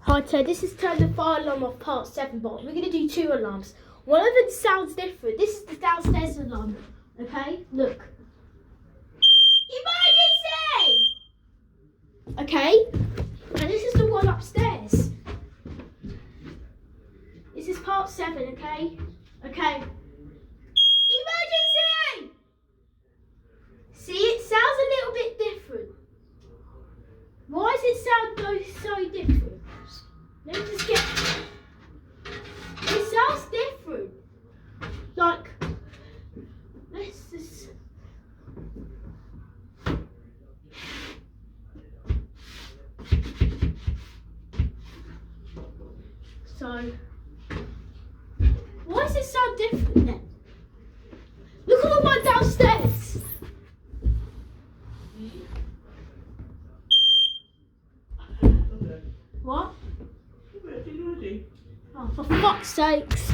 Hi Ted, this is turn the fire alarm off part 7, but we're going to do 2 alarms. One of them sounds different. This is the downstairs alarm. Okay, look. Emergency! Okay, and this is the one upstairs. This is part 7, okay? Okay. Emergency! See, it sounds a little bit different. Why does it sound so different? Let me just get... It sounds different. Like, let's just... So, why does it sound different then? Look at the one downstairs. What? Oh, for fuck's sakes.